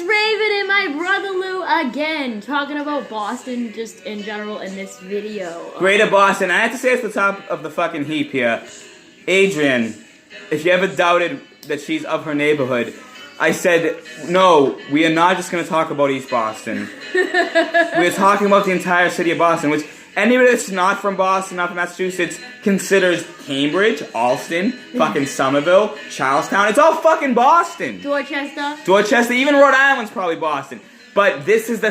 It's Raven and my brother Lou again, talking about Boston just in general in this video. Greater Boston. I have to say at the top of the fucking heap here, Adrian, if you ever doubted that she's of her neighborhood, I said, no, we are not just going to talk about East Boston. We're talking about the entire city of Boston, which anybody that's not from Boston, not from Massachusetts, considers Cambridge, Allston, fucking Somerville, Charlestown. It's all fucking Boston. Dorchester, even Rhode Island's probably Boston. But this is the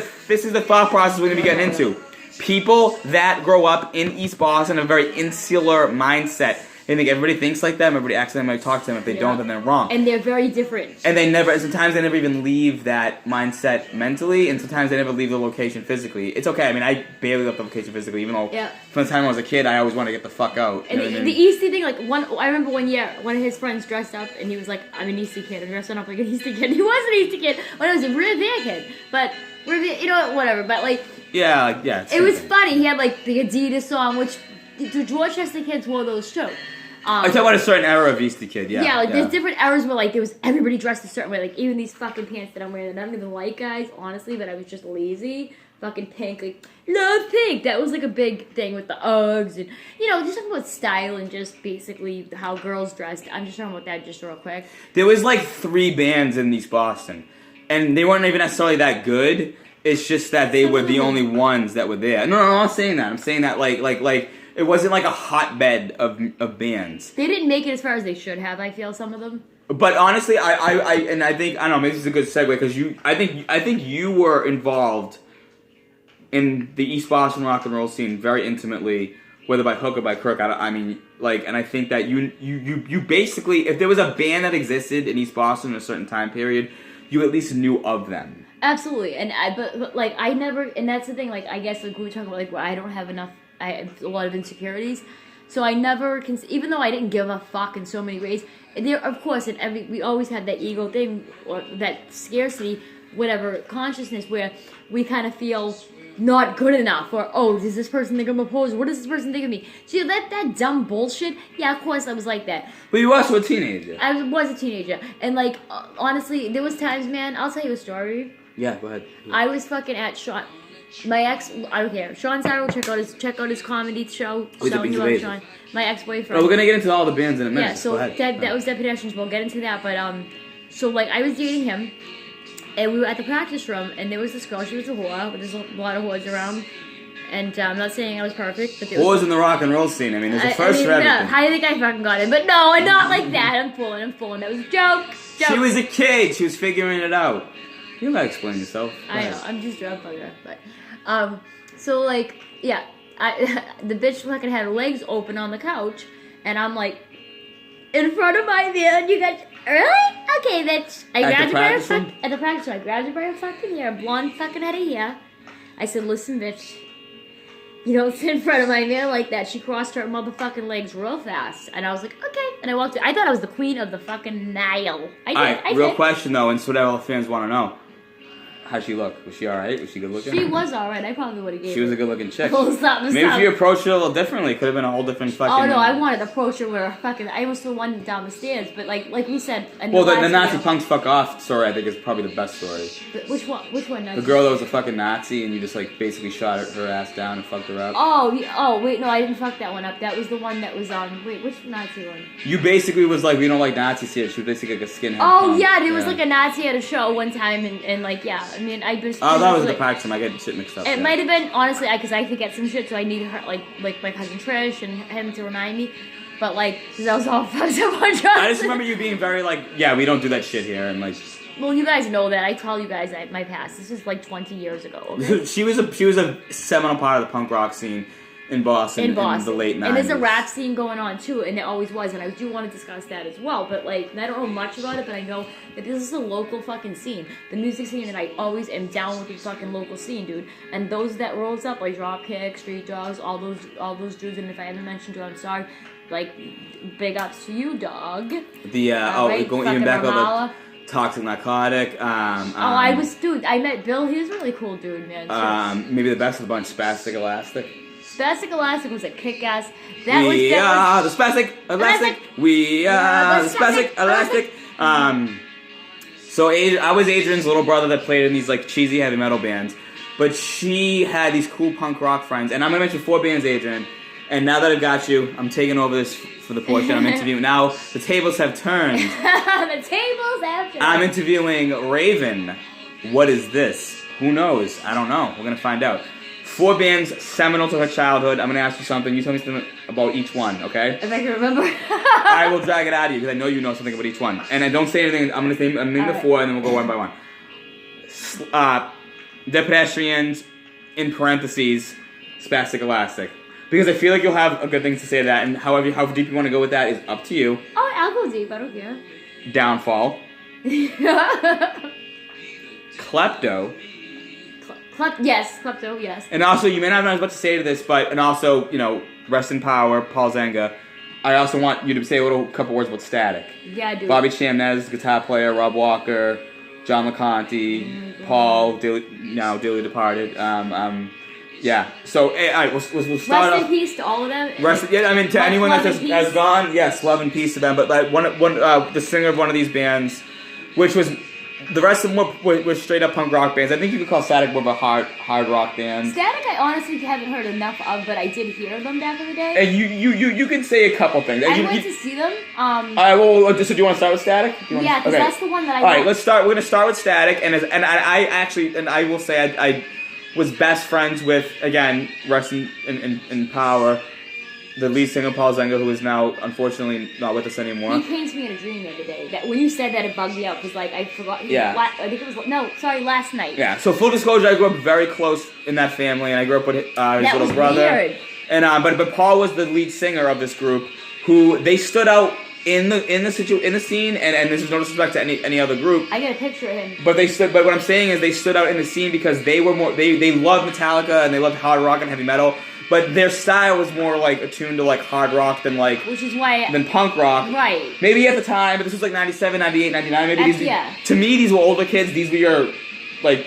thought process we're going to be getting into. People that grow up in East Boston have a very insular mindset. They think everybody thinks like them, everybody acts like them, everybody talks to them. If they don't, then they're wrong. And they're very different. And sometimes they never even leave that mindset mentally, and sometimes they never leave the location physically. It's okay. I mean, I barely left the location physically, even though from the time I was a kid, I always wanted to get the fuck out. And the Eastie thing, like, I remember one year, one of his friends dressed up, and he was like, I'm an Eastie kid. I'm dressing up like an Eastie kid. He was an Eastie kid when I was a Revere kid. But, you know, whatever. But, like... Yeah. It was funny. He had, like, the Adidas song, which the Dorchester kids wore those too. I talk about a certain era of Eastie Kid, there's different eras where, like, there was everybody dressed a certain way. Like, even these fucking pants that I'm wearing that I don't even like, guys, honestly, but I was just lazy. Fucking pink, like, love pink. That was, like, a big thing with the Uggs and, you know, just talking about style and just basically how girls dressed. I'm just talking about that just real quick. There was, like, 3 bands in East Boston, and they weren't even necessarily that good. It's just that they were the only ones that were there. No, I'm not saying that. I'm saying that, like... It wasn't like a hotbed of bands. They didn't make it as far as they should have, I feel, some of them. But honestly, I think, I don't know, maybe this is a good segue, because I think you were involved in the East Boston rock and roll scene very intimately, whether by hook or by crook. I mean, like, and I think that you basically, if there was a band that existed in East Boston in a certain time period, you at least knew of them. Absolutely, and but like, I never, and that's the thing, like, I guess, like, we were talking about, like, where I don't have enough, I have a lot of insecurities, so I never, even though I didn't give a fuck in so many ways, there, of course, we always had that ego thing, or that scarcity, whatever, consciousness, where we kind of feel not good enough, or, oh, does this person think I'm a poser? What does this person think of me? See, that dumb bullshit, yeah, of course I was like that. But you were also a teenager. I was a teenager, and, like, honestly, there was times, man, I'll tell you a story. Yeah, go ahead. I was fucking at Sean... My ex, I don't care. Sean Cyril, check out his comedy show. Sean, my ex-boyfriend. Oh, we're gonna get into all the bands in a minute. Yeah, so that was Dead Pedestrians. We'll get into that, but so like I was dating him, and we were at the practice room, and there was this girl. She was a whore, but there's a lot of whores around. And I'm not saying I was perfect, but there was... Whores in the rock and roll scene. I mean, there's a first for everything. How do you think I fucking got it? But no, and not like that. I'm fooling. That was a joke. She was a kid. She was figuring it out. You gotta explain yourself. I know. I'm just drunk on that, but. So like, yeah, the bitch fucking had her legs open on the couch, and I'm like, in front of my man, you guys, really? Okay, bitch. I grabbed her by her fucking, at the practice room, I grabbed her by her fucking hair, blonde fucking head of hair. I said, listen, bitch, you don't sit in front of my man like that. She crossed her motherfucking legs real fast, and I was like, okay, and I walked away. I thought I was the queen of the fucking Nile. Real question though, and so that all the fans want to know. How'd she look? Was she alright? Was she good looking? She was alright. I probably would have gave her. She was a good looking chick. Maybe if you approached her a little differently, it could have been a whole different fucking... Oh no, I wanted to approach her with her fucking... I was the one down the stairs, but like we said... Well, the Nazi punks fuck off story, I think, is probably the best story. But which one? The girl that was a fucking Nazi, and you just like basically shot her ass down and fucked her up. Oh, wait, no, I didn't fuck that one up. That was the one that was on... Wait, which Nazi one? You basically was like, we don't like Nazis here. She was basically like a skinhead punk. Yeah, there was like a Nazi at a show one time, and like, yeah, I mean, I just... that was the practice. I get shit mixed up. It might have been, honestly, because I forget some shit, so I need her, like my cousin Trish and him to remind me. But, like, because I was all fucked up on drugs. I just remember you being very, like, yeah, we don't do that shit here, and, like... Well, you guys know that. I tell you guys my past. This is, like, 20 years ago, okay? she was a seminal part of the punk rock scene in Boston in the late 90s. And there's a rap scene going on, too, and there always was, and I do want to discuss that as well. But, like, I don't know much about it, but I know that this is a local fucking scene. The music scene, and I always am down with the fucking local scene, dude. And those that rolls up, like Dropkick, Street Dogs, all those dudes, and if I haven't mentioned you, I'm sorry. Like, big ups to you, dog. Going even back over Toxic Narcotic. I met Bill. He was a really cool dude, man. Maybe the best of the bunch, Spastic Elastic. Spastic Elastic was a kick-ass. We are the Spastic Elastic. We are the Spastic Elastic. So I was Adrian's little brother that played in these like cheesy heavy metal bands, but she had these cool punk rock friends. And I'm gonna mention 4 bands, Adrian. And now that I've got you, I'm taking over this for the portion I'm interviewing. Now the tables have turned. The tables have turned. I'm interviewing Raven. What is this? Who knows? I don't know. We're gonna find out. 4 bands seminal to her childhood. I'm gonna ask you something. You tell me something about each one, okay? If I can remember. I will drag it out of you because I know you know something about each one. And I don't say anything. I'm gonna name the 4, and then we'll go one by one. The Pedestrians, in parentheses, Spastic Elastic. Because I feel like you'll have a good thing to say to that, and how deep you want to go with that is up to you. Oh, I'll go deep. I don't care. Downfall. Klepto. Yes, Klepto, yes. And also, you may not know what to say to this, and also, rest in power, Paul Zenga. I also want you to say a couple words about Static. Yeah, I do. Bobby Chamnez, guitar player, Rob Walker, John LeConte, Paul, now dearly departed. Yeah. So, all right, we'll start rest off. in peace to all of them. To anyone that has gone, yes, love and peace to them. But the singer of one of these bands, which was the rest of them were straight up punk rock bands. I think you could call Static more of a hard rock band. Static, I honestly haven't heard enough of, but I did hear them back in the day. And you can say a couple things. I went to see them. So do you want to start with Static? Yeah, because that's the one that I. All right, let's start. We're gonna start with Static, and I will say I was best friends with, again, rest in power, the lead singer Paul Zenga, who is now unfortunately not with us anymore. He came to me in a dream the other day. That when you said that, it bugged me out because I forgot. Yeah. I think it was last night. Yeah. So full disclosure, I grew up very close in that family, and I grew up with his little brother. Weird. And but Paul was the lead singer of this group, who they stood out in the scene, and this is no disrespect to any other group. I get a picture of him. But what I'm saying is they stood out in the scene because they were more they loved Metallica and they loved hard rock and heavy metal, but their style was more like attuned to like hard rock than punk rock. Right. Maybe at the time, but this was like 97, 98, 99. Maybe to me these were older kids. These were your like.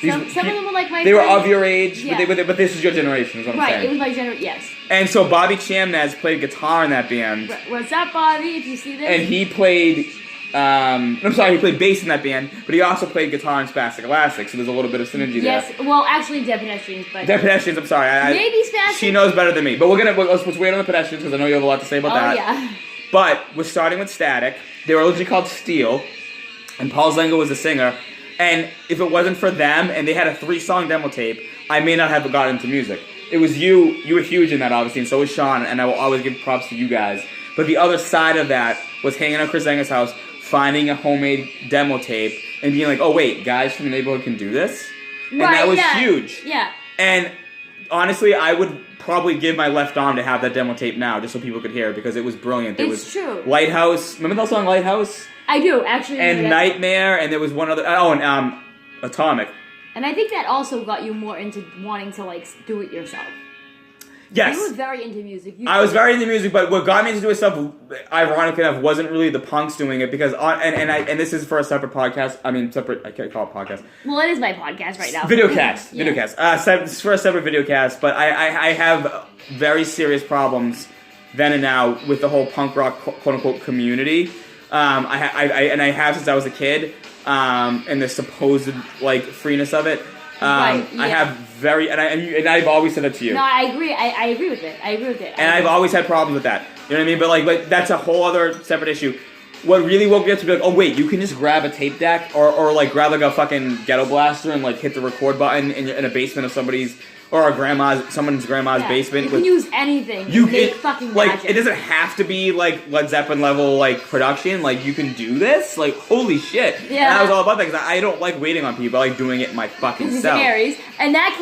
Some of them were like my. They were of your age, yeah. but this is your generation. Is what I'm saying. Right. It was my generation. Yes. And so Bobby Chamnez played guitar in that band. What's up, Bobby? If you see this. And he played. He played bass in that band, but he also played guitar in Spastic Elastic, so there's a little bit of synergy there. Yes, well, actually, Dead Pedestrians, but... Dead Pedestrians, I'm sorry. Maybe Spastic... She knows better than me, but let's wait on the Pedestrians, because I know you have a lot to say about that. Oh, yeah. But we're starting with Static. They were originally called Steel, and Paul Zenga was the singer, and if it wasn't for them, and they had a 3-song demo tape, I may not have gotten into music. It was you were huge in that, obviously, and so was Sean, and I will always give props to you guys. But the other side of that was hanging out at Chris Zenga's house, finding a homemade demo tape and being like, oh wait, guys from the neighborhood can do this? And that was huge. Yeah. And honestly, I would probably give my left arm to have that demo tape now, just so people could hear it, because it was brilliant. It's true. Lighthouse. Remember that song, Lighthouse? I do, actually. And Nightmare, and there was one other, and Atomic. And I think that also got you more into wanting to, like, do it yourself. Yes. You were very into music. I was very into music, but what got me into doing stuff, ironically enough, wasn't really the punks doing it, because and this is for a separate podcast. I mean, I can't call it podcast. Well, it is my podcast right now. Videocast. Yeah. Videocast. It's for a separate videocast, but I have very serious problems then and now with the whole punk rock quote-unquote community. I have since I was a kid, and the supposed, like, freeness of it. Right, yeah. I have and I've always said that to you. No, I agree. I agree with it. And I've always had problems with that. You know what I mean? But that's a whole other separate issue. What really woke me up to be like, oh wait, you can just grab a tape deck or like grab like a fucking ghetto blaster and like hit the record button in a basement of someone's grandma's basement. You can use anything. You make fucking like magic. It doesn't have to be like Led Zeppelin level like production. Like you can do this. Like holy shit. Yeah. And I was all about that because I don't like waiting on people. I like doing it my fucking self. Aries. And that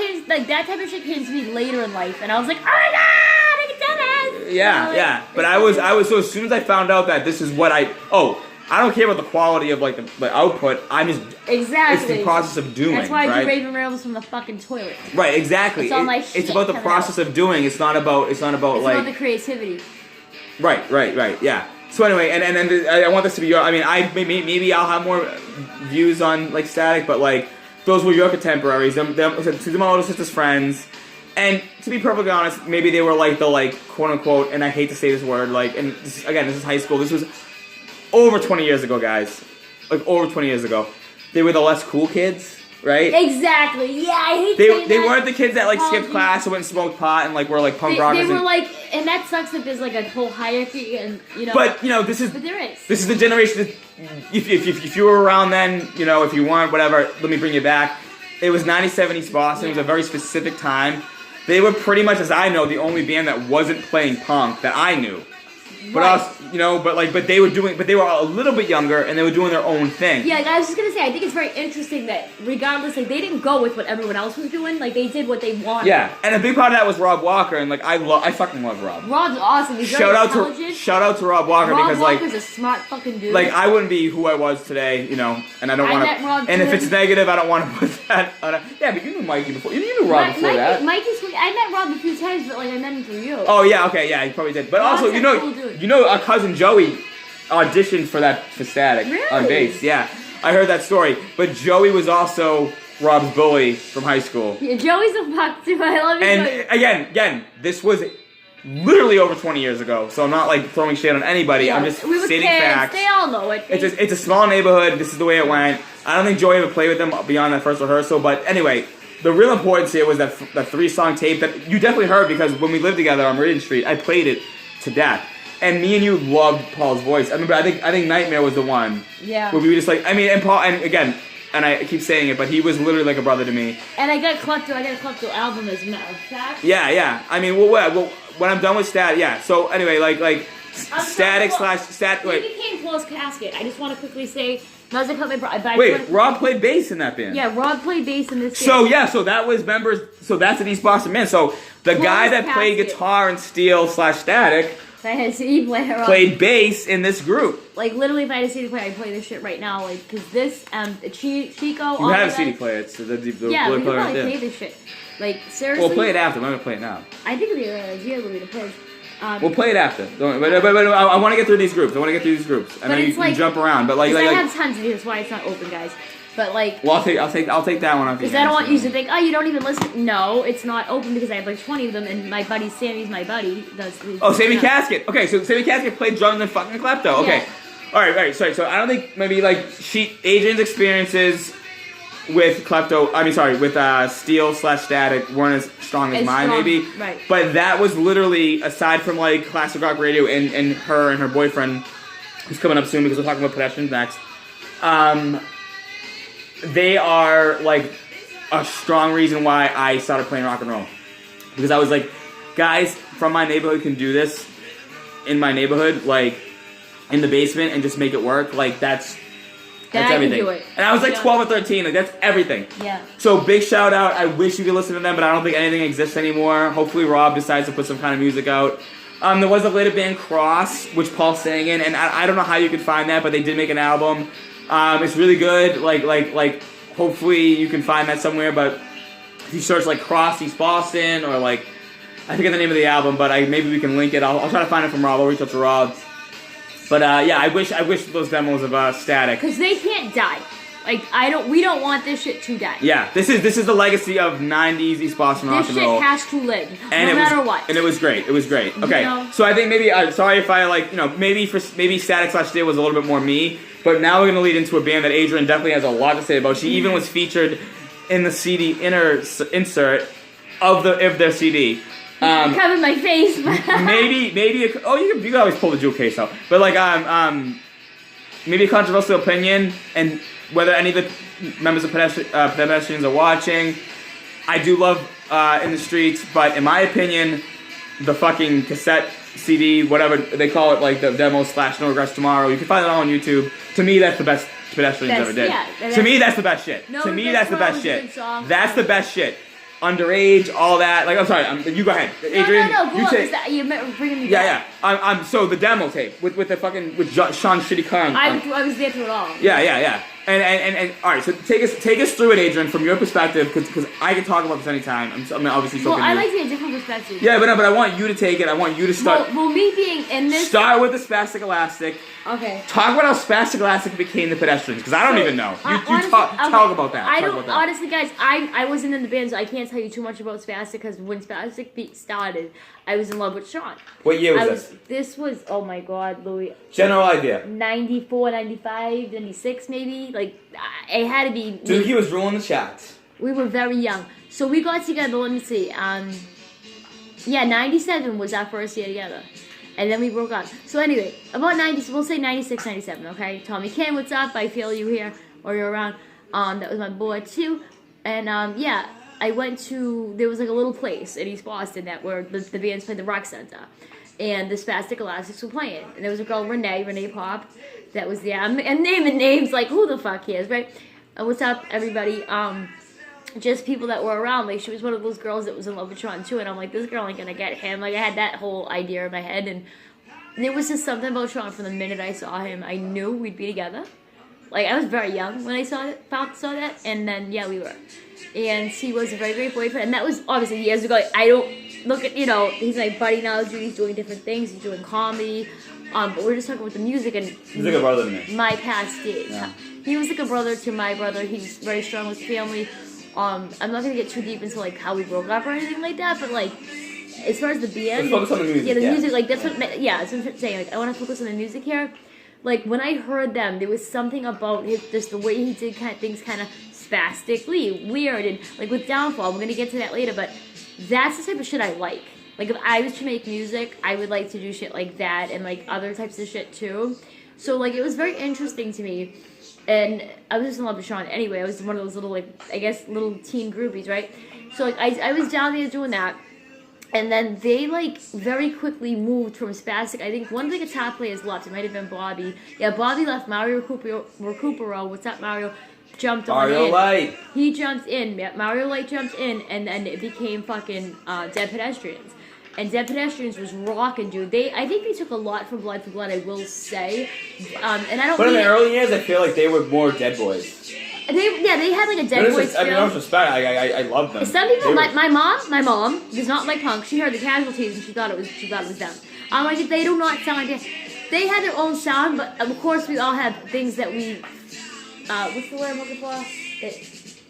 type of shit came to me later in life, and I was like, oh my god, I can do this. Yeah. But I was so as soon as I found out that this is what I don't care about the quality of like the output. I'm just it's the process of doing. That's why I right? do Raven Rails from the fucking toilet. Right, exactly. It's all my it's about the process of doing. It's not about like about the creativity. Right. Yeah. So anyway, and I want this to be your. I mean, maybe I'll have more views on like Static, but like those were your contemporaries. They're my older sister's friends. And to be perfectly honest, maybe they were like the like quote unquote, and I hate to say this word, like, and this is high school. This was over 20 years ago, guys. like over 20 years ago, they were the less cool kids, right? Exactly. Yeah, I hate They saying they that. weren't the kids that like skipped Apologies. class and went and smoked pot and like were like punk They rockers. were and- like, and that sucks that there's like a whole hierarchy, and you know. but you know, this is there is. the generation. That, if you were around then, you know, if you weren't, whatever. Let me bring you back. It was 97 East Boston. It was a very specific time. They were pretty much, as I know, the only band that wasn't playing punk that I knew. But Right. also, you know, but they were a little bit younger and they were doing their own thing. Yeah, like, I was just gonna say, I think it's very interesting that regardless, like they didn't go with what everyone else was doing. Like they did what they wanted. Yeah, and a big part of that was Rob Walker, and like I fucking love Rob. Rob's awesome. He's very Shout out intelligent. to Rob Walker Rob because Walker's like a smart fucking dude. I wouldn't be who I was today, you know, and I don't I want met Rob to. And if too. it's negative, I don't want to put that on a. Yeah, but you knew Mikey before. You knew Rob before that. Mikey's sweet. I met Rob a few times, but like I met him through you. Oh yeah, okay, yeah, you probably did. But Rob's also, a cool dude. you know, our cousin Joey auditioned for Static on Really? bass. Yeah, I heard that story. But Joey was also Rob's bully from high school. Yeah, Joey's a fuck too. I love you. And again, this was literally over 20 years ago, so I'm not like throwing shade on anybody. Yeah, I'm just we were stating kids. facts. They all know it. It's a small neighborhood. This is the way it went. I don't think Joey ever played with them beyond that first rehearsal. But anyway, the real importance here was that 3-song tape that you definitely heard because when we lived together on Meridian Street, I played it to death. And me and you loved Paul's voice. I remember. I think Nightmare was the one Yeah. where we were just like. I mean, and Paul, and again, and I keep saying it, but he was literally like a brother to me. And I got a Klepto album as a matter of fact. Yeah. I mean, well, when I'm done with Static, yeah. So anyway, like Static sorry, / Stat. We Wait, became Close Casket. I just want to quickly say, not to cut my wait. Rob played bass in that band. Yeah, Rob played bass in this. So band. yeah, so that was members. So that's an East Boston band. So the guy that played Casket. guitar and Steel / Static If I had a CD player on. played bass in this group. Like literally, if I had a CD player, I'd play this shit right now. Like, cause this Chico. You all have a of CD that- player. It's the Yeah, we player could right probably there. play this shit. Like seriously. We'll play it after. I'm not gonna play it now. I think it'd be a good idea for me to play. We'll play it after. But I want to get through these groups. I want to get through these groups. I know But you it's can like- jump around, but like, 'Cause I have tons of these. That's why it's not open, guys. But like. well, I'll take that one off. Because I don't want you to think, oh, you don't even listen. No, it's not open because I have like 20 of them, and my buddy Sammy's my buddy. Does these. Oh, Sammy Casket. Okay, so Sammy Casket played drums in fucking Klepto. Okay. Yeah. All right. Sorry. So I don't think maybe like Adrian's experiences with with Steel / Static weren't as strong as As mine, strong, maybe. right. But that was literally, aside from like classic rock radio and her boyfriend, who's coming up soon because we're talking about Pedestrians next. They are like a strong reason why I started playing rock and roll, because I was like, guys from my neighborhood can do this in my neighborhood, like in the basement, and just make it work. Like that's Then I can everything. do it. And I was like Yeah. 12 or 13. Like that's everything. Yeah. So big shout out. I wish you could listen to them, but I don't think anything exists anymore. Hopefully Rob decides to put some kind of music out. There was a later band Cross, which Paul sang in, and I don't know how you could find that, but they did make an album. It's really good. Like hopefully you can find that somewhere. But if you search like Cross East Boston or like, I forget the name of the album, but maybe we can link it. I'll try to find it from Rob. I'll reach out to Rob. But yeah, I wish those demos of Static. Because they can't die. Like we don't want this shit to die. Yeah, this is the legacy of '90s East Boston rock This and shit roll. has to live, And no it matter was, what. And it was great. It was great. Okay, know? so I think maybe sorry if I maybe Static / Steel was a little bit more me, but now we're gonna lead into a band that Adrian definitely has a lot to say about. She even was featured in the CD insert of their CD. I covered my face, but maybe you can always pull the jewel case out, but like maybe a controversial opinion, and whether any of the members of Pedestrians are watching, I do love In the Streets, but in my opinion, the fucking cassette CD, whatever they call it, like the demo / No Regrets Tomorrow, you can find it all on YouTube. To me, that's the best Pedestrians ever did. yeah, to me, that's the best shit. No to me, Regrets that's the best Tomorrow was a shit. good song. That's the best shit. Underage, all that. Like, I'm sorry. You go ahead, Adrian. no, go you on, say. 'cause you're bringing me Yeah, back. yeah. So the demo tape with the fucking Sean Shitty Khan. I was there through it all. Yeah. And all right, so take us through it, Adrian, from your perspective, because I can talk about this anytime. I'm obviously so Well, I confused. like to get different perspectives. Yeah, but I want you to take it. I want you to start. Well, me being in this. Start with the spastic elastic. Okay. Talk about how spastic elastic became the pedestrians, because I don't even know. You Honestly, talk about that. I Talk don't. about that. Honestly, guys, I wasn't in the band, so I can't tell you too much about Spastic. Because when Spastic Beat started, I was in love with Sean. What year was this? This was, oh my God, Louis. General idea. 94, 95, 96 maybe. Like, it had to be. Dookie was ruling the chats. We were very young. So we got together, let me see. Yeah, 97 was our first year together. And then we broke up. So anyway, about 90, we'll say 96, 97, okay? Tommy Ken, what's up? I feel you here, or you're around. That was my boy too. And yeah, I went to, there was like a little place in East Boston that where the bands played the Rock Center. And the Spastic Elastics were playing. And there was a girl, Renee Pop, that was there. And naming names like, who the fuck cares, right? What's up, everybody? Just people that were around. Like, she was one of those girls that was in love with Sean too, and I'm like, this girl ain't gonna get him. Like, I had that whole idea in my head, and there was just something about Sean from the minute I saw him. I knew we'd be together. Like, I was very young when I saw that, and then yeah, we were. And he was a very great boyfriend, and that was obviously years ago. I don't look at, he's my buddy now. He's doing different things. He's doing comedy. But we're just talking about the music and He's like a brother to me. my past days. Yeah. He was like a brother to my brother. He's very strong with family. I'm not gonna get too deep into like how we broke up or anything like that, but like as far as the band, Let's focus on the music. yeah, the music, like that's that's what I'm saying. Like I want to focus on the music here. Like when I heard them, there was something about just the way he did things kind of spastically weird, and like with Downfall, we're gonna get to that later, but that's the type of shit I like. Like if I was to make music, I would like to do shit like that and like other types of shit too. So like it was very interesting to me. And I was just in love with Sean anyway. I was one of those little, like, I guess, little teen groupies, right? So, like, I was down there doing that. And then they, like, very quickly moved from Spastic. I think one of the guitar players left. It might have been Bobby. Yeah, Bobby left. Mario Recupero, what's up, Mario? Jumped on in. Mario Light. He jumped in. Yeah, Mario Light jumped in. And then it became fucking Dead Pedestrians. And Dead Pedestrians was rocking, dude. I think they took a lot from Blood for Blood, I will say. And I don't. But in the early years, I feel like they were more Dead Boys. They had like a Dead Boys feel. I mean, no respect. I love them. Some people, my mom does not like punk. She heard the Casualties and she thought it was them. I'm like, they do not sound like it. They had their own sound, but of course we all have things that we. What's the word I'm looking for?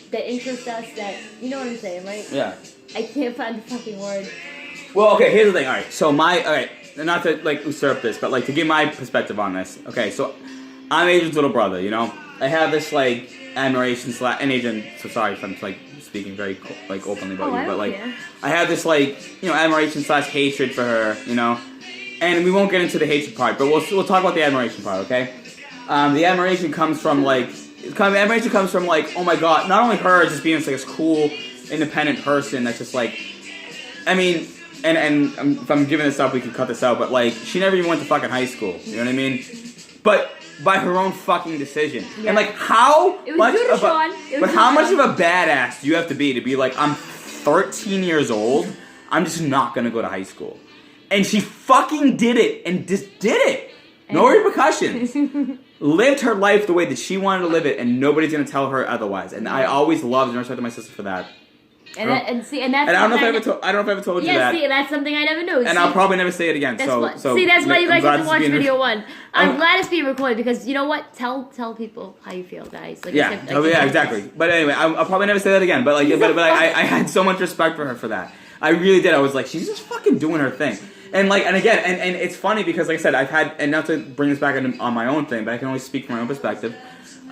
That interest us. That you know what I'm saying, right? Yeah. I can't find the fucking word. Well, okay, here's the thing. All right, so not to like usurp this, but like to give my perspective on this. Okay, so I'm Adrian's little brother, I have this like admiration and Adrian, so sorry if I'm like speaking very like openly about you, but like care. I have this like admiration / hatred for her, and we won't get into the hatred part, but we'll talk about the admiration part, okay? The admiration comes from like oh my god, not only her just being like this cool independent person that's just like, I mean. And if I'm giving this up, we could cut this out. But like, she never even went to fucking high school. You know what I mean? But by her own fucking decision. Yeah. And like, how much of a badass do you have to be like, I'm 13 years old. I'm just not gonna go to high school. And she fucking did it and just did it. No repercussions. Lived her life the way that she wanted to live it, and nobody's gonna tell her otherwise. And I always loved and respected my sister for that. And I don't know if I ever told you that. Yeah, see, and that's something I never knew. And I'll probably never say it again. That's so that's why you guys have to watch video 1. I'm Oh. glad it's being recorded because you know what? Tell people how you feel, guys. Like yeah, exactly. But anyway, I'll probably never say that again. But like, but I had so much respect for her for that. I really did. I was like, she's just fucking doing her thing. And like, and again, and it's funny because like I said, I've had, and not to bring this back on my own thing, but I can only speak from my own perspective.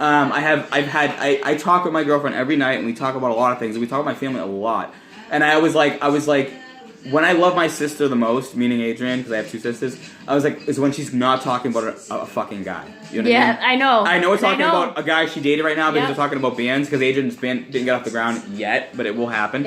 I talk with my girlfriend every night, and we talk about a lot of things. And we talk about my family a lot. And I was like, when I love my sister the most, meaning Adrian, because I have 2 sisters, I was like, is when she's not talking about a fucking guy. You know what I mean? I know. I know we're talking about a guy she dated right now because Yep. we're talking about bands, because Adrian's band didn't get off the ground yet, but it will happen.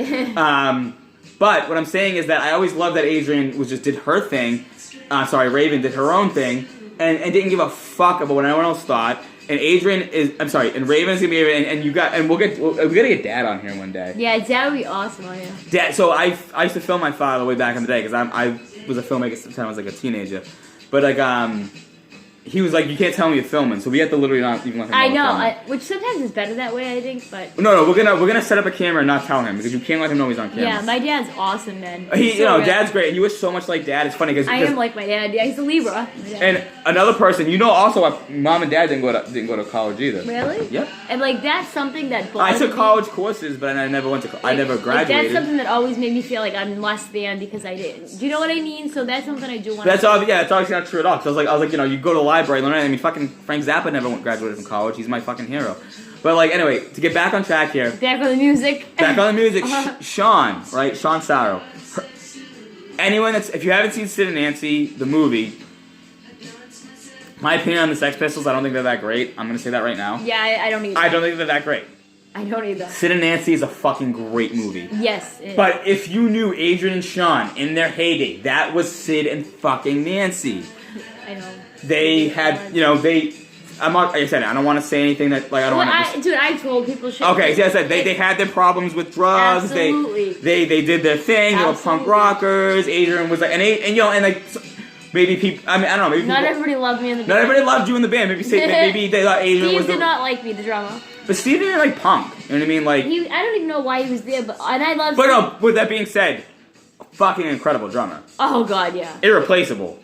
But what I'm saying is that I always loved that Adrian did her thing. Raven did her own thing, and didn't give a fuck about what anyone else thought. And Raven is gonna be, and we're gonna get Dad on here one day. Yeah, Dad would be awesome on here. Dad, so I used to film my father way back in the day because I was a filmmaker since I was like a teenager, but like he was like, you can't tell me you're filming, so we had to literally not even let him know. I we're know, filming. which sometimes is better that way, I think, but... No, we're gonna set up a camera and not tell him because you can't let him know he's on camera. Yeah, my dad's awesome, man. He, He's so good. Dad's great. You were so much like Dad. It's funny because I am like my dad. Yeah, he's a Libra. Yeah. and another person, also, Mom and Dad didn't go to college either. Really? Yep. And like that's something that I bothers took me. college courses, but I never went to. I never Like, graduated. that's something that always made me feel like I'm less than because I didn't. Do you know what I mean? So that's something I do want. That's obviously not true at all. 'Cause I was like, you go to the library, learn. I mean, fucking Frank Zappa never graduated from college. He's my fucking hero. But like, anyway, to get back on track here. Back on the music. Back on the music. Sean, right? Sean Sarro. Anyone if you haven't seen Sid and Nancy, the movie. My opinion on the Sex Pistols, I don't think they're that great. I'm gonna say that right now. Yeah, I don't either. I don't think they're that great. I don't either. Sid and Nancy is a fucking great movie. Yes. It is. But if you knew Adrian and Sean in their heyday, that was Sid and fucking Nancy. I know. They had, I'm not, like I said, I don't want to say anything that, like, I don't want to. Dude, I told people shit. Okay, so I said, they had their problems with drugs. Absolutely. They did their thing. They were punk Absolutely. rockers. Adrian was like, and like, maybe people, I mean, I don't know. Maybe Not people, everybody loved me in the band. not everybody loved you in the band. Maybe they thought Adrian Steve was did the. not like me, the drummer. But Steve didn't like punk. You know what I mean? Like. I don't even know why he was there, and I love. But no, with that being said, fucking incredible drummer. Oh God, yeah. Irreplaceable.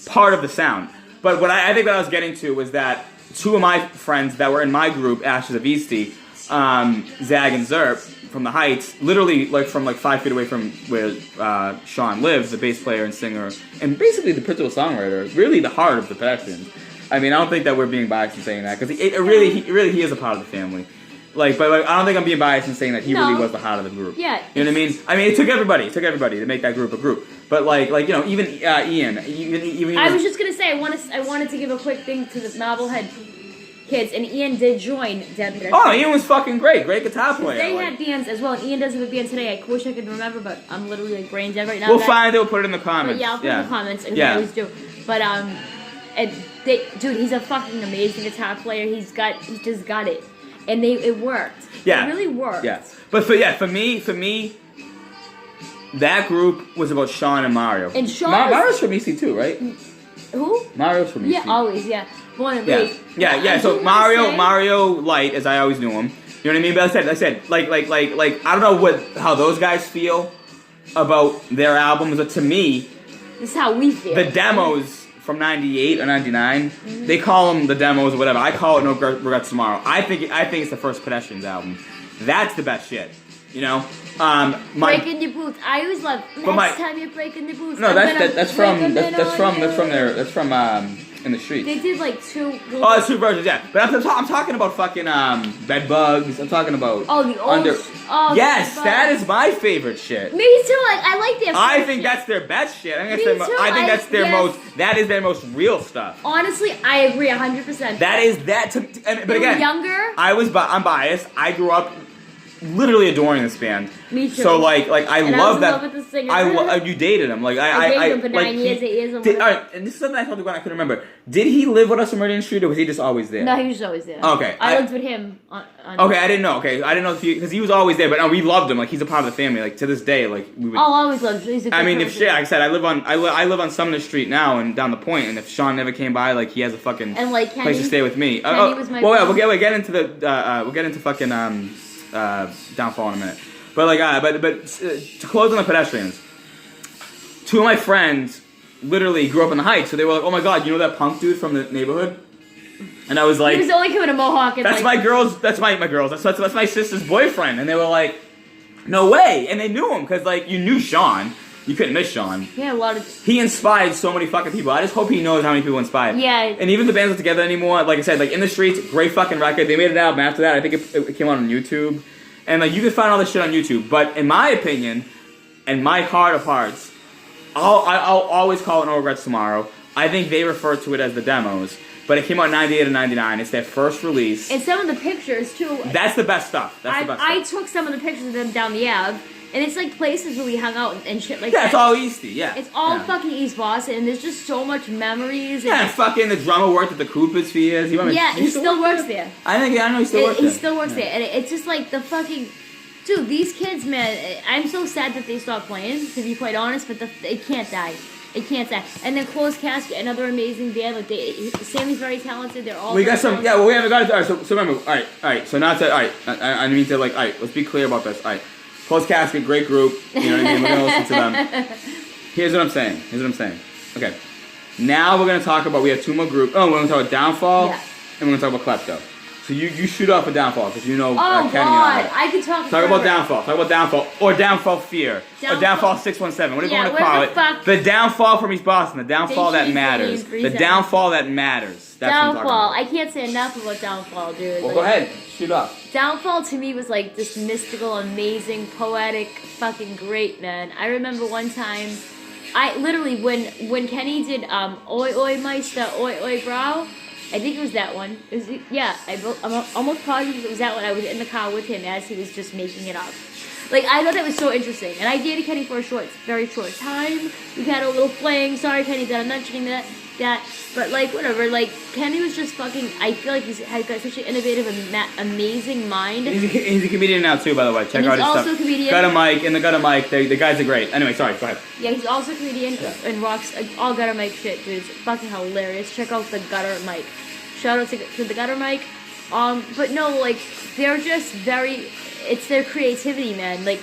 Part of the sound. But I think what I was getting to was that two of my friends that were in my group, Ashes of Eastie, Zag and Zerp, from the Heights, literally from 5 feet away from where Sean lives, the bass player and singer, and basically the principal songwriter, really the heart of the Pedestrians. I mean, I don't think that we're being biased in saying that, because he is a part of the family. But I don't think I'm being biased in saying that he really was the heart of the group. Yeah. You know what I mean? I mean, it took everybody to make that group a group. But even Ian, even I was just gonna say I wanted to give a quick thing to the Marblehead kids, and Ian did join Dead. Oh, Ian was fucking great guitar player. They had bands as well, and Ian does have a band today. I wish I could remember, but I'm literally like brain dead right now. We'll guys. find it. We'll put it in the comments. But yeah, I'll put it in the comments, and Yeah. I always do. But and dude, he's a fucking amazing guitar player. He just got it, and it worked. Yeah, it really worked. Yeah, but for me, that group was about Sean and Mario. And Sean Mario's from EC too, right? Who? Mario's from EC. Yeah, always. Yeah. Born and Yeah, raised. yeah. So Mario Light, as I always knew him. You know what I mean? But I said, like, I don't know how those guys feel about their albums, but to me, this is how we feel. the demos from '98 or '99, they call them the demos or whatever. I call it No Regrets Tomorrow. I think it's the first Pedestrians album. That's the best shit. You know, breaking your boots. I always love. Next time you're breaking the boots. No, that's from In the Streets. They did like two. Oh, it's two versions, yeah. But I'm talking about fucking Bed Bugs. I'm talking about. Oh, the old. Yes, that is my favorite shit. Me too. Like I like their. I think that's their best shit. I think that's their most. That is their most real stuff. Honestly, I agree 100%. That is that. But again, younger. I'm biased. I grew up literally adoring this band. Me too. So I love that. I was in love with the singer. You dated him. I dated him for 9 years, 8 years. All right, and this is something I told you when I couldn't remember. Did he live with us on Meridian Street, or was he just always there? No, he was always there. Okay, I lived with him. Okay, I didn't know. Okay, I didn't know because he was always there. But no, we loved him. Like he's a part of the family. Like to this day, like we would. Oh, I always loved him. He's a good if shit, like I said, I live on Sumner Street now and down the point. And if Sean never came by, like he has a fucking place to stay with me. Kenny was my we'll get into fucking Downfall in a minute. But to close on the Pedestrians, two of my friends literally grew up in the Heights, so they were like, "Oh my god, you know that punk dude from the neighborhood?" And I was like, "He was only coming to Mohawk." And that's my girls. That's my girls. That's my sister's boyfriend. And they were like, "No way!" And they knew him because you knew Sean. You couldn't miss Sean. Yeah, a lot of. He inspired so many fucking people. I just hope he knows how many people inspired. Yeah. And even the band's not together anymore. Like I said, In the Streets, great fucking record. They made an album after that. I think it came out on YouTube. And you can find all this shit on YouTube. But in my opinion, and my heart of hearts, I'll always call it No Regrets Tomorrow. I think they refer to it as the demos. But it came out in 98 and 99. It's their first release. And some of the pictures, too. That's the best stuff. I took some of the pictures of them down the Ave. And it's like places where we hung out and shit like that. Yeah, it's all Eastie, yeah. It's all fucking East Boston, and there's just so much memories. Yeah, and fucking the drummer worked at the Coopers for years. He still works there. I know he still works there. He still works there. And it's just like the fucking... Dude, these kids, man, I'm so sad that they stopped playing, to be quite honest, but they can't die. I can't say. And then Closed Casket, another amazing band. Like Sammy's very talented. They're all. We got very some. talented. Yeah, well, we haven't got it. All right, so remember. All right. So not to. All right. I mean to like. All right. Let's be clear about this. All right. Closed Casket, great group. You know what I mean. We're gonna listen to them. Here's what I'm saying. Okay. Now we're gonna talk about. We have two more groups. Oh, we're gonna talk about Downfall. Yeah. And we're gonna talk about Klepto. So you shoot off a Downfall because you know Oh Kenny God, and all I could talk. Talk about forever. Downfall. Talk about Downfall. Or Downfall Fear. Or Downfall 617. What do you want to call it? Fuck? The downfall from East Boston. The downfall that Station matters. 337. The downfall that matters. That's what I'm talking Downfall. about. I can't say enough about Downfall, dude. Well, Like, go ahead. Shoot off. Downfall to me was like this mystical, amazing, poetic, fucking great, man. I remember one time, I literally when Kenny did Oi Oi Meister, Oi Oi Brow, I think it was that one. I'm almost positive it was that one. I was in the car with him as he was just making it up. Like, I thought that was so interesting. And I dated Kenny for a very short time. We had a little fling. Sorry, Kenny, that I'm mentioning that. But, like, whatever. Like, Kenny was just fucking... I feel like he's got such an innovative, amazing mind. He's a comedian now, too, by the way. Check out his stuff. He's also a comedian. Gutter Mike and the Gutter Mike. The guys are great. Anyway, sorry. Go ahead. Yeah, he's also a comedian and rocks all Gutter Mike shit, dude. It's fucking hilarious. Check out the Gutter Mike. Shout out to the Gutter Mike. But no, like, they're just very... It's their creativity, man. Like,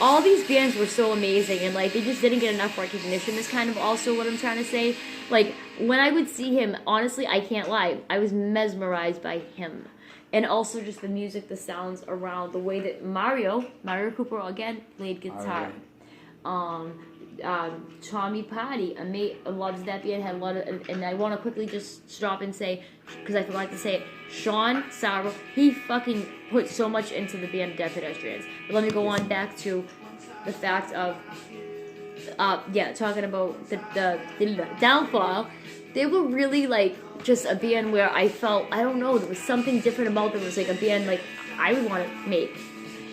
all these bands were so amazing, and, like, they just didn't get enough recognition. Is kind of also what I'm trying to say. Like, when I would see him, honestly, I can't lie, I was mesmerized by him. And also just the music, the sounds around, the way that Mario Cooper, again, played guitar. Tommy Potty, loves that band, had a lot of, and I want to quickly just stop and say, because I forgot to say it, Sean Sarro, he fucking put so much into the band Dead Pedestrians. But let me go on back to the fact of, talking about the Downfall. They were really, like, just a band where I felt, I don't know, there was something different about them. It was like a band, like, I would want to make.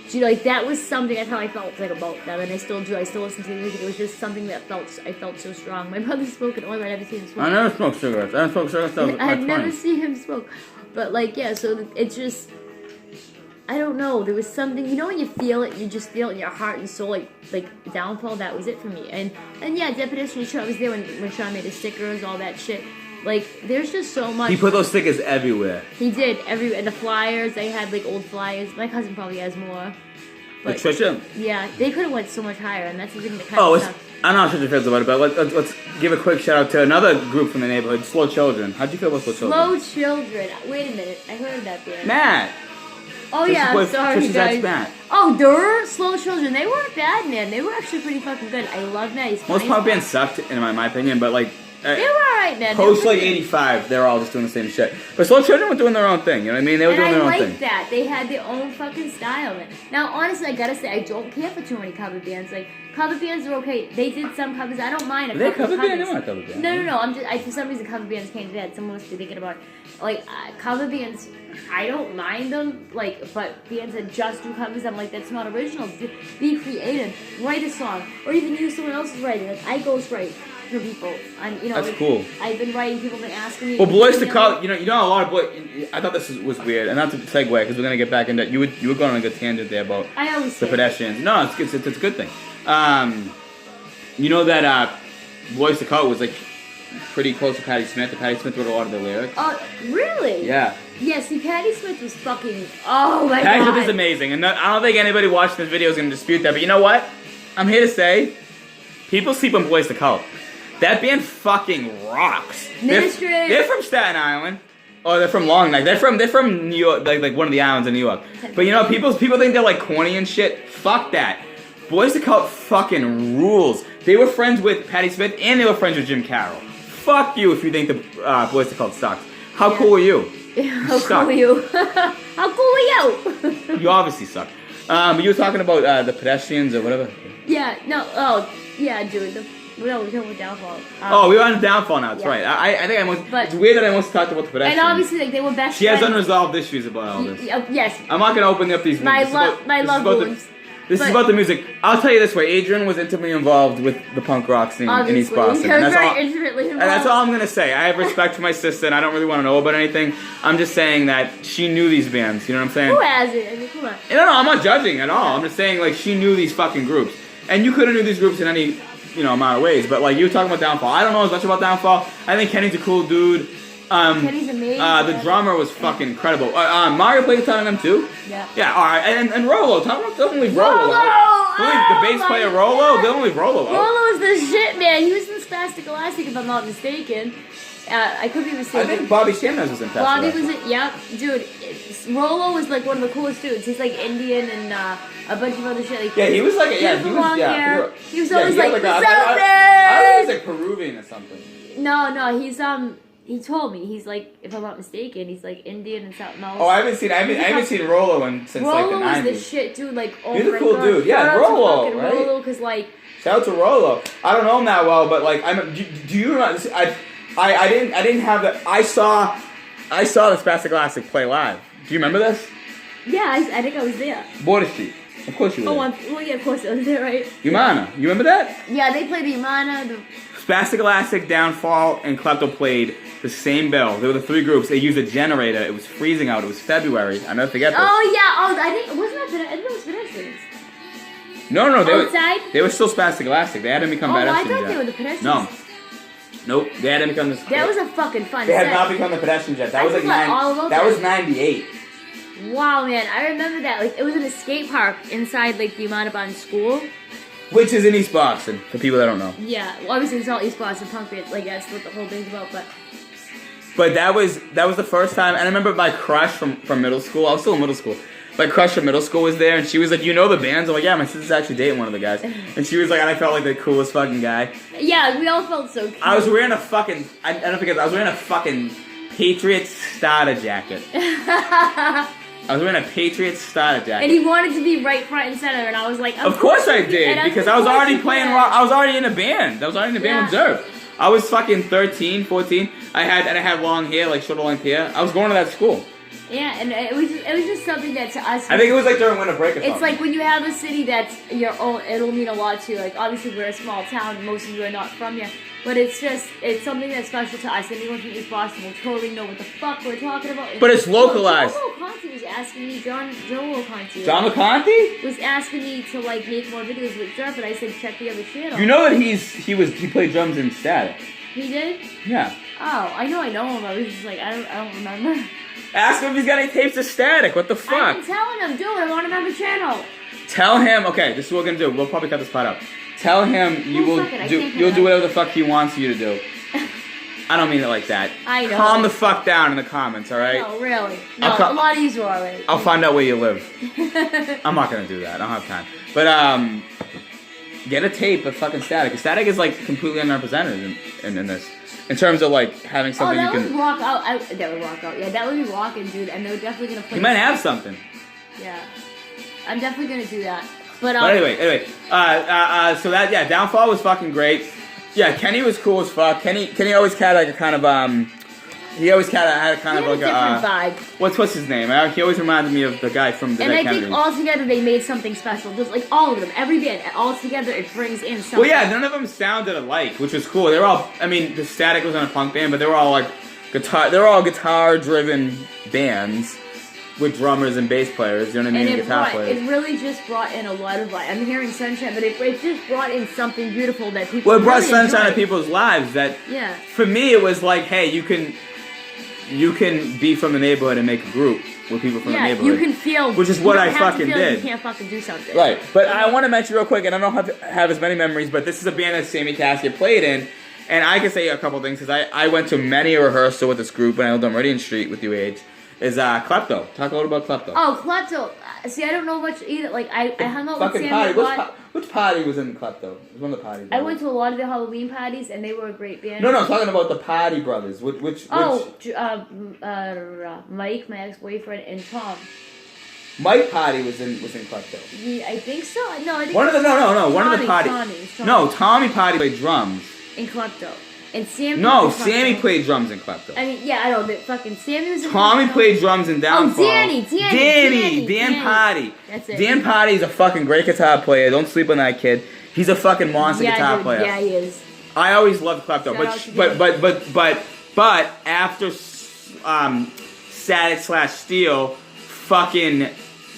Dude, like, that was something, that's how I felt, like, about them, and I still do. I still listen to the music. It was just something that I felt so strong. My brother smoked an oil, I never seen him smoke. I never smoked cigarettes. I haven't smoked cigarettes. I've never seen him smoke. But, like, yeah, so it's just, I don't know, there was something, you know when you feel it, you just feel it in your heart and soul, like Downfall, that was it for me. And yeah, Dead Pedestrians, I was there when Sean made his stickers, all that shit. Like, there's just so much. He put those stickers everywhere. He did, everywhere. And the flyers, they had, like, old flyers. My cousin probably has more. But, Patricia? Yeah, they could have went so much higher, and that's the thing that kind of sucks. I don't know how Patricia feels about it, but let's give a quick shout out to another group from the neighborhood, Slow Children. How'd you feel about Slow Children? Slow Children. Wait a minute, I heard that band. Matt! Oh yeah, I'm sorry guys. Matt. Oh, they're Slow Children. They weren't bad, man. They were actually pretty fucking good. I love Matt. He's Most funny. punk bands sucked, in my opinion, but like... They were alright, man. Post like 85, they're all just doing the same shit. But Slow Children were doing their own thing, you know what I mean? They were doing their own thing. And I like that. They had their own fucking style, man. Now, honestly, I gotta say, I don't care for too many cover bands. Like, cover bands are okay. They did some covers. I don't mind a Are they couple a cover band? covers. They weren't a cover band. No. I'm just, for some reason, cover bands came to that. Someone must be thinking about it. Like, cover bands, I don't mind them. Like, but bands that just do covers, I'm like, that's not original. Be creative. Write a song. Or even use someone else's writing. Like, I ghostwrite for people. That's like, cool. I've been writing. People have been asking me. Well, Boys to Cult, you know, a lot of boys. I thought this was weird, and not to segue because we're gonna get back into. You were going on a good tangent there about I always the say pedestrians. No, it's a good thing. You know that Boys to Cult was like pretty close to Patti Smith. And Patti Smith wrote a lot of the lyrics. Oh, really? Yeah. Yeah, see, Patti Smith was fucking. Oh my Patti god. Smith is amazing, and I don't think anybody watching this video is gonna dispute that. But you know what? I'm here to say, people sleep on Boys to Cult. That band fucking rocks. Ministry. They're from Staten Island. Oh, they're from Long Neck. They're from New York, like one of the islands in New York. But you know, people think they're like corny and shit. Fuck that. Boys to Cult fucking rules. They were friends with Patti Smith and they were friends with Jim Carroll. Fuck you if you think the Boys to Cult sucks. How cool are you? How cool are you? How cool are you? You obviously suck. But you were talking about the pedestrians or whatever. Yeah. No. Oh. Yeah, dude. No, we're talking about Downfall. We're on Downfall now. That's right. I think I almost. But, it's weird that I almost talked about the pedestrians. And obviously, like, they were best She has friends. unresolved issues about all this. Yes. I'm not gonna open up these. My love wounds. This is about the music. I'll tell you this way: Adrian was intimately involved with the punk rock scene in East Boston. And that's all I'm gonna say. I have respect for my sister, and I don't really want to know about anything. I'm just saying that she knew these bands. You know what I'm saying? Who has it? I mean, come on. No, I'm not judging at all. I'm just saying, like, she knew these fucking groups, and you could have knew these groups in any amount of ways. But like you were talking about Downfall, I don't know as much about Downfall. I think Kenny's a cool dude. Kenny's amazing. The drummer was fucking incredible. Mario played guitar on them too. Yeah. Yeah. All right. And Rolo, don't leave Rolo out. The bass player Rolo. Don't leave Rolo out. Rolo is the shit, man. He was in Spastic Elastic, if I'm not mistaken. I could be mistaken. I think Bobby Shamnes was in Spastic Bobby Elastic. was in, yeah, dude. Rolo was like one of the coolest dudes. He's like Indian and a bunch of other shit. Like, Yeah, he was like, he was, long hair. He was always he had like, I "What's thought up, he man?" was like Peruvian or something. No, he's he told me he's like, if I'm not mistaken, he's like Indian and something else. Oh, I haven't seen Rolo since like the Rolo 90s. was the shit, dude. Like, oh He's a my cool God. dude. Yeah, Shout out to Rolo, fucking right? Rolo, because like, Shout out to Rolo. I don't know him that well, but like, do you remember? I didn't have the. I saw the Spastic Elastic play live. Do you remember this? yeah, I think I was there. Border Street. Of course you were. Well, yeah, of course I was there, right? Humana. You remember that? Yeah, they played the Humana. Spastic Elastic, Downfall, and Klepto played the same bill. There were the three groups. They used a generator. It was freezing out. It was February. I'll never forget this. Oh yeah. I think wasn't that? I think it was pedestrians. No. Outside? They were still Spastic Elastic. They hadn't become I pedestrians thought yet. they were the pedestrians. No. Nope. They hadn't become the. That was a fucking fun They had set. not become the pedestrians yet. That I was like forgot all about That that. was 98. Wow, man, I remember that. Like, it was in a skate park inside like the Audubon school. Which is in East Boston, for people that don't know. Yeah, well, obviously it's all East Boston punk band. Like that's what the whole thing's about. But that was the first time, and I remember my crush from middle school. I was still in middle school. My crush from middle school was there, and she was like, "You know the bands?" I'm like, "Yeah, my sister's actually dating one of the guys." And she was like, and I felt like the coolest fucking guy. Yeah, we all felt so cute. I was wearing a fucking, I don't forget, I was wearing a fucking Patriots starter jacket. I was wearing a Patriots starter jacket. And he wanted to be right front and center, and I was like, Of course I you did, can. And because I was of course already you playing can. rock. I was already in a band. I was already in a band with Yeah. Zerb. I was fucking 13, 14. I had long hair, like shoulder length hair. I was going to that school. Yeah, and it was just something that to us. I think it was like during winter break or something. It's like when you have a city that's your own, it'll mean a lot to you. Like, obviously, we're a small town, and most of you are not from here. But it's something that's special to us. Anyone from East Boston will totally know what the fuck we're talking about. But it's localized. Joe Conti was asking me, Joe Conti. John LeConte? was asking me to, like, make more videos with Jeff, and I said, check the other channel. You know that he played drums in Static. He did? Yeah. Oh, I know him. I was just like, I don't remember. Ask him if he's got any tapes of Static. What the I've fuck? been telling him, dude, I want him on the channel. Tell him. Okay, this is what we're gonna do. We'll probably cut this part out. Tell him Fuck it, I can't cut you'll it do out. whatever the fuck he wants you to do. I don't mean it like that. I know. Calm the fuck down in the comments, all right? No, really. No, I'll a lot of these were already. I'll find out where you live. I'm not gonna do that. I don't have time. But get a tape of fucking Static. Static is like completely underrepresented in this. In terms of like having Oh, something that you would can. rock out. That would rock out. Yeah, that would be rocking, dude. And they're definitely gonna play. He might have something. Yeah, I'm definitely gonna do that. But Anyway, so that Downfall was fucking great. Yeah, Kenny was cool as fuck. Kenny always had like a kind of he always had a kind he of had like a different vibe. what's his name? He always reminded me of the guy from the And Dead I Kennedys. think all together they made something special. Just like all of them, every band, all together it brings in something. Well, yeah, none of them sounded alike, which was cool. They were all, I mean, the Static was on a punk band, but they were all like they were all guitar-driven bands with drummers and bass players. You know what I mean? And Guitar players. it really just brought in a lot of like, I'm hearing Sunshine, but it just brought in something beautiful that people. Well, it brought really sunshine to enjoyed. people's lives. That Yeah. for me, it was like, hey, you can be from the neighborhood and make a group with people from the Yeah, neighborhood. you can feel. Which is you what don't I have to fucking feel like did. You can't fucking do something. Right, but I want to mention real quick, and I don't have as many memories, but this is a band that Sammy Casket played in, and I can say a couple things, because I went to many a rehearsal with this group, and I lived on Meridian Street with UH, is Klepto. Talk a little about Klepto. Oh, Klepto. See, I don't know much either. Like, I hung out with Fucking Sammy party. a lot. Which party was in Klepto? It was one of the parties. I went to a lot of the Halloween parties, and they were a great band. No, I'm talking about the Party Brothers. Which Mike, my ex-boyfriend, and Tom. Mike Party was in Klepto. Yeah, I think so. No, I think One of the one of the party. Tommy. No, Tommy Party played drums. In Klepto. And Sammy. No, was in Sammy Klepto. played drums in Klepto. I mean, yeah, I know, but fucking Sammy was in Tommy Klepto. played drums in Downfall. Danny. Dan Potty. That's it. Dan Potty is a fucking great guitar player. Don't sleep on that kid. He's a fucking monster guitar dude, player. Yeah, he is. I always loved Klepto, Shout out to but after Static/Steel, fucking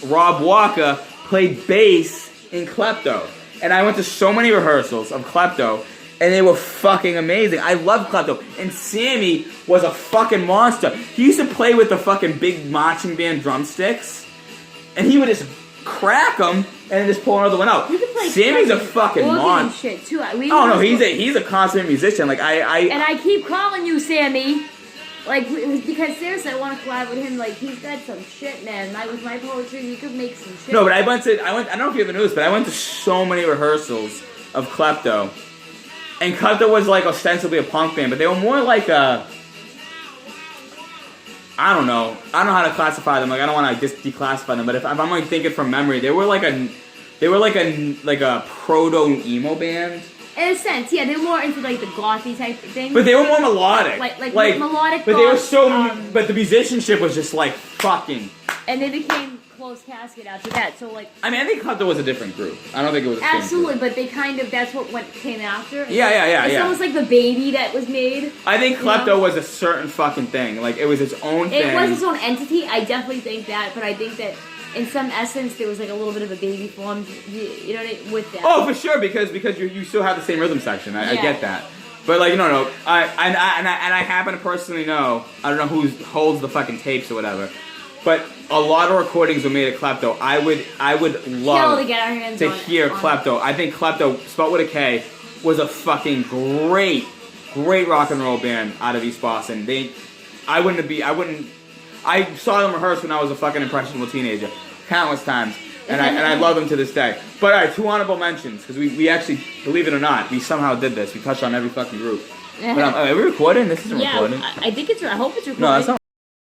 Rob Walker played bass in Klepto. And I went to so many rehearsals of Klepto, and they were fucking amazing. I love Klepto. And Sammy was a fucking monster. He used to play with the fucking big marching band drumsticks, and he would just crack them and just pull another one out. Sammy's a fucking monster. Shit too. Oh no, he's a consummate musician. Like And I keep calling you Sammy. Like, because seriously, I want to collab with him. Like, he's got some shit, man. With my poetry, you could make some shit. No, but I don't know if you have the news, but I went to so many rehearsals of Klepto. And Klepto was, like, ostensibly a punk band, but they were more like a... I don't know how to classify them. Like, I don't want to just declassify them, but if I'm, like, thinking from memory, they were like a proto-emo band. In a sense, yeah, they're more into like the gothy type thing. But they were more melodic. Like melodic. But they were so. But the musicianship was just like fucking. And they became Closed Casket after that. So like. I mean, I think Klepto was a different group. I don't think it was. Absolutely, but they kind of that's what came after. Yeah. It's almost like the baby that was made. I think Klepto was a certain fucking thing. Like it was its own thing. It was its own entity. I definitely think that, but I think that. In some essence, there was like a little bit of a baby formed, you know, with that. Oh, for sure, because you still have the same rhythm section. I get that, but like no, I happen to personally know. I don't know who holds the fucking tapes or whatever, but a lot of recordings were made at Klepto. I would love to get our hands to on hear Klepto. I think Klepto, spelled with a K, was a fucking great rock and roll band out of East Boston. I saw them rehearse when I was a fucking impressionable teenager, countless times, and I love them to this day. But alright, 2 honorable mentions, because we actually, believe it or not, we somehow did this. We touched on every fucking group. But are we recording? This isn't recording. I think it's. I hope it's recording. No, that's not.